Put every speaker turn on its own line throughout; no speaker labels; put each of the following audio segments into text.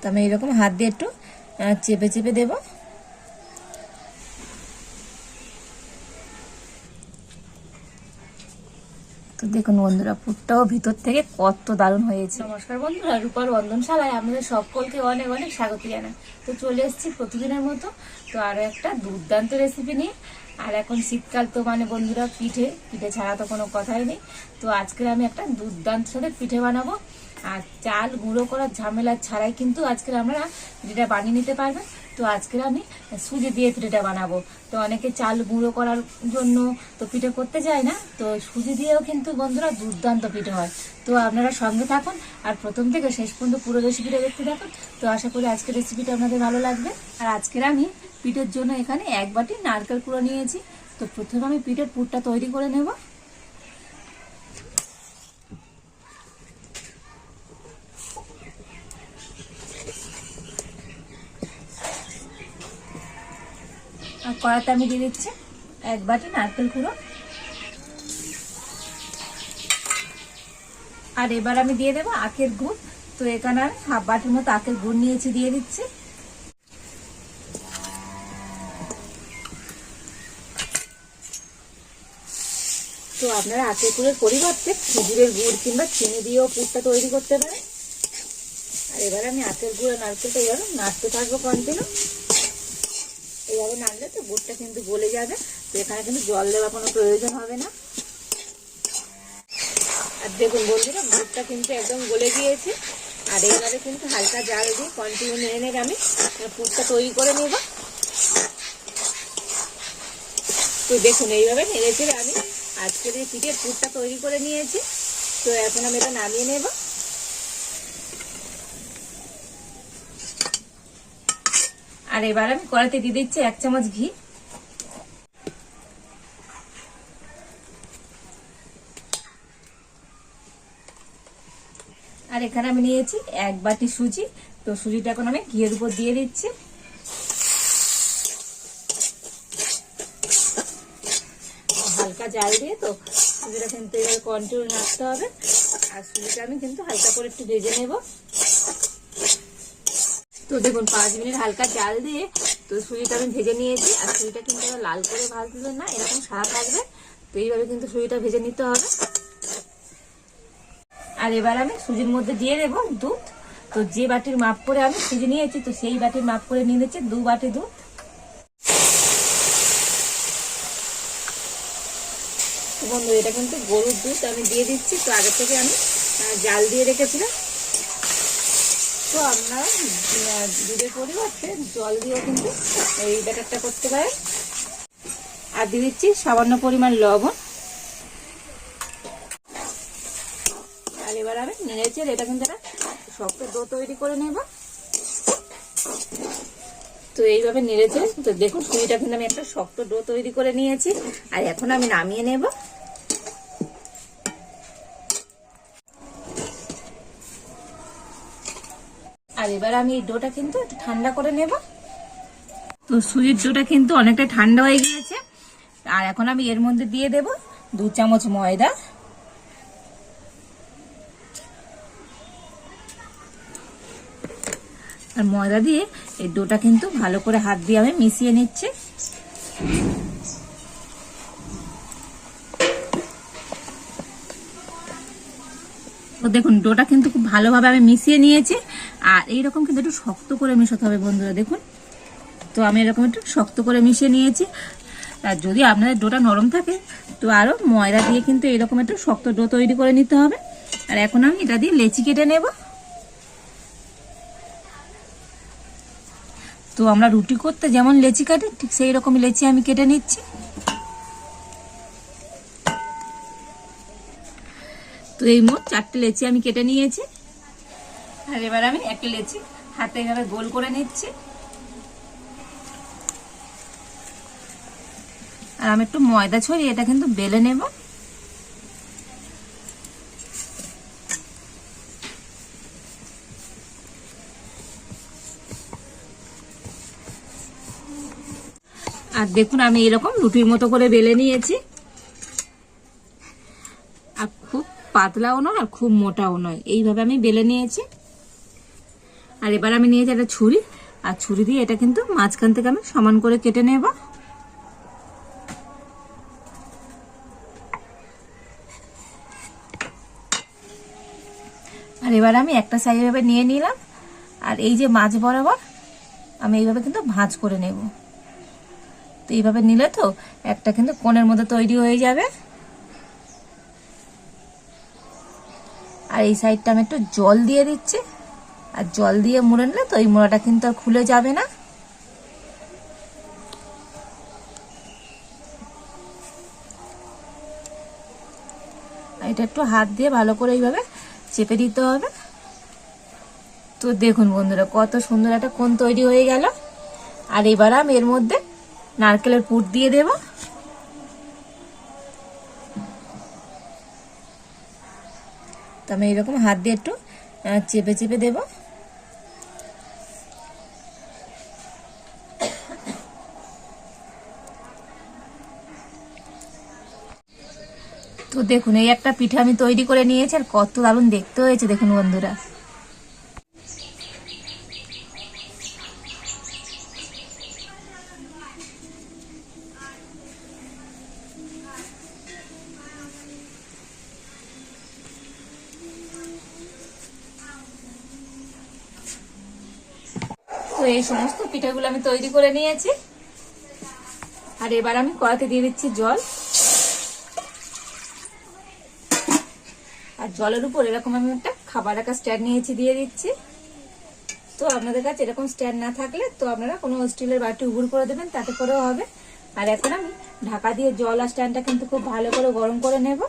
তো আমি এরকম হাত দিয়ে একটু চেপে চেপে দেব। তো দেখুন বন্ধুরা, পুরটাও ভিতর থেকে কত দারুণ হয়েছে। নমস্কার বন্ধুরা, রূপার রন্ধনশালায় আমাদের সকলকে অনেক অনেক স্বাগত জানাই। তো চলে এসেছি প্রতিদিনের মতো তো আরো একটা দুর্দান্ত রেসিপি নিয়ে। আর এখন শীতকাল, তো মানে বন্ধুরা পিঠে ছাড়া তো কোনো কথাই নেই। তো আজকে আমি একটা দুর্দান্ত সাথে পিঠে বানাবো। আর চাল গুঁড়ো করার ঝামেলা ছাড়াই কিন্তু আজকে আমরা পিঠেটা বানিয়ে নিতে পারবেন। তো আজকে আমি সুজি দিয়ে পিঠেটা বানাবো। তো অনেকে চাল গুঁড়ো করার জন্য তো পিঠে করতে যায় না, তো সুজি দিয়েও কিন্তু বন্ধুরা দুর্দান্ত পিঠে হয়। তো আপনারা সঙ্গে থাকুন আর প্রথম থেকে শেষ পর্যন্ত পুরো রেসিপিটা দেখতে থাকুন। তো আশা করি আজকের রেসিপিটা আপনাদের ভালো লাগবে। আর আজকের আমি পিঠের জন্য এখানে 1 বাটি নারকেল কুড়ো নিয়েছি। তো প্রথমে আমি পিঠের পুরটা তৈরি করে নেব। আর কড়াতে আমি দিয়ে দিচ্ছি 1 বাটি নারকেল কুড়ো। আর এবার আমি দিয়ে দেবো আখের গুড়। তো এখানে আমি 1/2 বাটির মতো আখের গুড় নিয়েছি, দিয়ে দিচ্ছি। তো আপনারা আখের গুড়ের পরিবর্তে খেজুরের গুড় কিংবা চিনি দিয়েও পুরটা তৈরি করতে পারেন। আর এবার আমি আখের গুড় আর নারকেলটা এইভাবে নাড়তে থাকবো কন্টিনিউ। এইভাবে নাড়লে তো গুড়টা কিন্তু গলে যাবে। তো এখানে কিন্তু জল দেওয়ার কোনো প্রয়োজন হবে না। আর দেখুন বন্ধুরা, গুড়টা কিন্তু একদম গলে গিয়েছে। আর এইভাবে কিন্তু হালকা জাল দিয়ে কন্টিনিউ নেড়ে নেড়ে আমি পুরটা তৈরি করে নেব। তো দেখুন এইভাবে নেড়ে চেড়ে আমি আজকের এই পিঠের পুরটা তৈরি করে নিয়েছি। তো এখন আমি এটা নামিয়ে নেব। আর এবার আমি কড়াইতে দিয়ে দিচ্ছি 1 চামচ ঘি। আর এখানে আমি নিয়েছি 1 বাটি সুজি। তো সুজিটা এখন আমি ঘিয়ের উপর দিয়ে দিচ্ছি। হালকা জাল দিয়ে তো সুজিটা কিন্তু এবার কন্টিনিউ নাড়তে হবে। আর সুজিটা আমি কিন্তু হালকা করে একটু ভেজে নেব। তো দেখুন 5 মিনিট হালকা জাল দিয়ে তো সুজিটা আমি ভেজে নিয়েছি। আর সুজিটা কিন্তু আবার লাল করে ভাজলে না, এরকম সাদা থাকবে। তো এইভাবে কিন্তু সুজিটা ভেজে নিতে হবে। আর এবার আমি সুজির মধ্যে দিয়ে দেবো দুধ। তো যে বাটির মাপ করে আমি সুজি নিয়েছি, তো সেই বাটির মাপ করে নিয়ে নিচ্ছি 2 বাটি দুধ। বন্ধু, এটা কিন্তু গরুর দুধ আমি দিয়ে দিচ্ছি। তো আগে থেকে আমি জাল দিয়ে রেখেছিলাম। তো আপনারা দুধের পরিবর্তে জল দিয়েও কিন্তু এই ব্যাটারটা করতে পারেন। আর দিয়ে দিচ্ছি সামান্য পরিমাণ লবণ। আর এবার আমি নেড়েছি, এটা কিন্তু একটা শক্ত ডো তৈরি করে নেব। তো এইভাবে নেড়েছে তো দেখুন সুজিটা কিন্তু আমি একটা শক্ত ডো তৈরি করে নিয়েছি। আর এখন আমি নামিয়ে নেব। আর এবার আমি এই ডোটা কিন্তু একটু ঠান্ডা করে নেব। তো সুজির ডোটা কিন্তু অনেকটা ঠান্ডা হয়ে গিয়েছে। আর এখন আমি এর মধ্যে দিয়ে দেব 2 চামচ ময়দা। আর ময়দা দিয়ে এই ডোটা কিন্তু ভালো করে হাত দিয়ে আমি মিশিয়ে নিচ্ছি। তো দেখুন ডোটা কিন্তু খুব ভালোভাবে আমি মিশিয়ে নিয়েছি। আর এইরকম কিন্তু একটু শক্ত করে মেশাতে হবে বন্ধুরা, দেখুন। তো আমি এরকম একটু শক্ত করে মিশিয়ে নিয়েছি। আর যদি আপনাদের ডোটা নরম থাকে তো আরো ময়দা দিয়ে কিন্তু এরকম একটু শক্ত ডো তৈরি করে নিতে হবে। আর এখন আমি এটা দিয়ে লেচি কেটে নেব। তো আমরা রুটি করতে যেমন লেচি কাটি, ঠিক সেই রকমই লেচি আমি কেটে নিচ্ছি। তো এই মোট 4টে লেচি আমি কেটে নিয়েছি। আর এবার আমি একটা লেচি হাতে এভাবে গোল করে নিচ্ছি। আর আমি একটু ময়দা ছড়িয়ে এটা কিন্তু বেলে নেব। আর দেখুন আমি এরকম রুটির মতো করে বেলে নিয়েছি। আর খুব পাতলাও নয় আর খুব মোটাও নয়, এইভাবে আমি বেলে নিয়েছি। আর এবার আমি নিয়েছি একটা ছুরি, আর ছুরি দিয়ে এটা কিন্তু মাঝখান থেকে আমি সমান করে কেটে নেব। আর এবার আমি একটা সাইজ এভাবে নিয়ে নিলাম, আর এই যে মাছ বরাবর আমি এইভাবে কিন্তু ভাঁজ করে নেব। তো এইভাবে নিলে তো একটা কিন্তু কোণের মধ্যে তৈরি হয়ে যাবে। আর এই সাইডটা আমি একটু জল দিয়ে দিচ্ছি, আর জল দিয়ে মুড়ে নিলে তো এই মোড়াটা কিন্তু আর খুলে যাবে না। এটা একটু হাত দিয়ে ভালো করে এইভাবে চেপে দিতে হবে। তো দেখুন বন্ধুরা কত সুন্দর একটা কোণ তৈরি হয়ে গেল। আর এবার আমি এর মধ্যে নারকেলের পুর দিয়ে দেব। তো আমি এরকম হাত দিয়ে একটু চেপে চেপে দেব। তো দেখুন এই একটা পিঠা আমি তৈরি করে নিয়েছি, আর কত দারুণ দেখতে হয়েছে দেখুন বন্ধুরা। তো এই সমস্ত পিঠাগুলো আমি তৈরি করে নিয়েছি, আর এবার আমি কড়াতে দিয়ে দিচ্ছি জল। আর জলের উপর এরকম আমি একটা খাবার রাখা স্ট্যান্ড নিয়েছি, দিয়ে দিচ্ছি। তো আপনাদের কাছে এরকম স্ট্যান্ড না থাকলে তো আপনারা কোনো স্টিলের বাটি উপর করে দেবেন, তাতে করেও হবে। আর এখন আমি ঢাকা দিয়ে জল আর স্ট্যান্ডটা কিন্তু খুব ভালো করে গরম করে নেব।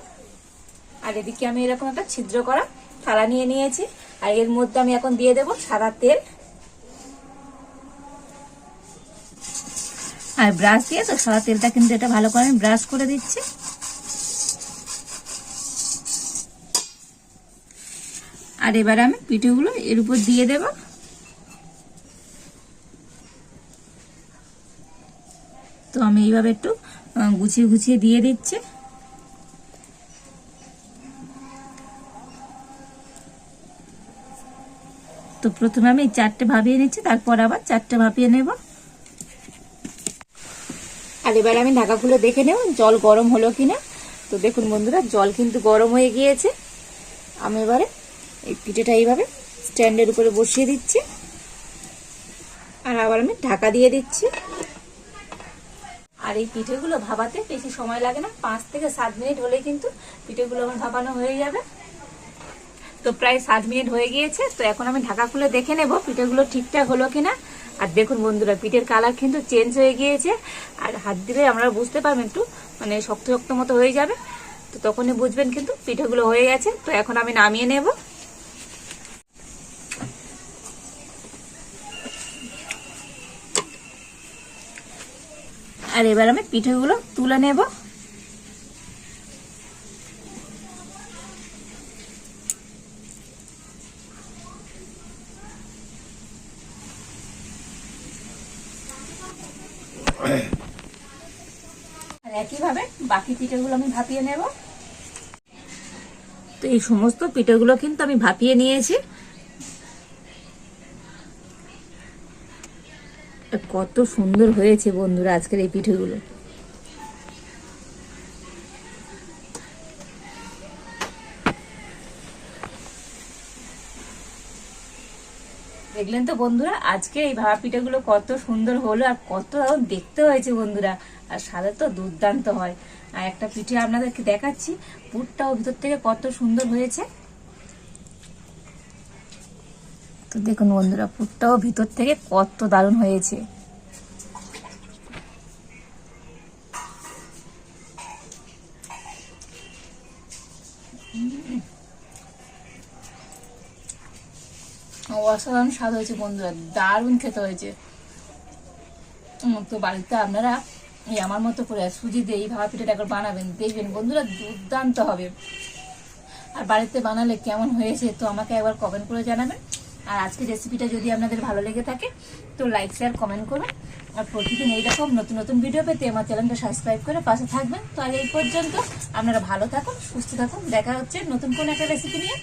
আর এদিকে আমি এরকম একটা ছিদ্র করা থালা নিয়ে নিয়েছি, আর এর মধ্যে আমি এখন দিয়ে দেব সাদা তেল। আর ব্রাশ দিয়ে তো সাদা তেলটা কিন্তু এটা ভালো করে আমি ব্রাশ করে দিচ্ছি। আর এবার আমি পিঠেগুলো এর উপর দিয়ে দেব। তো আমি এইভাবে একটু গুছিয়ে গুছিয়ে দিয়ে দিচ্ছি। তো প্রথমে আমি 4টে ভাপিয়ে নিচ্ছি, তারপর আবার 4টে ভাপিয়ে নেব। আর এবার আমি ঢাকা খুলে দেখে নেব জল গরম হলো কিনা। তো দেখুন বন্ধুরা জল কিন্তু গরম হয়ে গিয়েছে। আমি এবারে এই পিঠেটা এইভাবে স্ট্যান্ডের উপরে বসিয়ে দিচ্ছি, আর আবার আমি ঢাকা দিয়ে দিচ্ছি। আর এই পিঠেগুলো ভাপাতে বেশি সময় লাগে না, 5 থেকে 7 মিনিট হলেই কিন্তু পিঠেগুলো আমার ভাপানো হয়ে যাবে। তো প্রায় 7 মিনিট হয়ে গিয়েছে। তো এখন আমি ঢাকা খুলে দেখে নেব পিঠেগুলো ঠিকঠাক হলো কিনা। আর দেখুন বন্ধুরা পিঠের কালার কিন্তু চেঞ্জ হয়ে গিয়েছে, আর হাত দিলে আমরা বুঝতে পারবেন একটু মানে শক্ত শক্ত মতো হয়ে যাবে। তো তখনই বুঝবেন কিন্তু পিঠেগুলো হয়ে গেছে। তো এখন আমি নামিয়ে নেব। আর এবার আমি পিঠেগুলো তুলে নেব। আর একইভাবে বাকি পিঠেগুলো আমি ভাপিয়ে নেব। তো এই সমস্ত পিঠেগুলো কিন্তু আমি ভাপিয়ে নিয়েছি। কত সুন্দর হয়েছে বন্ধুরা আজকের এই পিঠেগুলো। দেখলেন তো বন্ধুরা আজকে এই ভাপা পিঠাগুলো কত সুন্দর হলো, আর কত দারুণ দেখতে হয়েছে বন্ধুরা। আর স্বাদে তো দুর্দান্ত হয়। আর একটা পিঠে আপনাদেরকে দেখাচ্ছি, পুরটাও ভিতর থেকে কত সুন্দর হয়েছে। তো দেখুন বন্ধুরা পুরটাও ভিতর থেকে কত দারুণ হয়েছে। অসাধারণ স্বাদ হয়েছে বন্ধুরা, দারুণ খেতে হয়েছে। তো বাড়িতে আপনারা এই আমার মতো করে সুজি দিয়ে এই ভাপা পিঠাটা একবার বানাবেন, দেখবেন বন্ধুরা দুর্দান্ত হবে। আর বাড়িতে বানালে কেমন হয়েছে তো আমাকে একবার কমেন্ট করে জানাবেন। আর আজকের রেসিপিটা যদি আপনাদের ভালো লেগে থাকে তো লাইক শেয়ার কমেন্ট করুন। আর প্রতিদিন এইরকম নতুন নতুন ভিডিও পেতে আমার চ্যানেলটা সাবস্ক্রাইব করে পাশে থাকবেন। তো আর এই পর্যন্ত আপনারা ভালো থাকুন, সুস্থ থাকুন, দেখা হচ্ছে নতুন কোন একটা রেসিপি নিয়ে।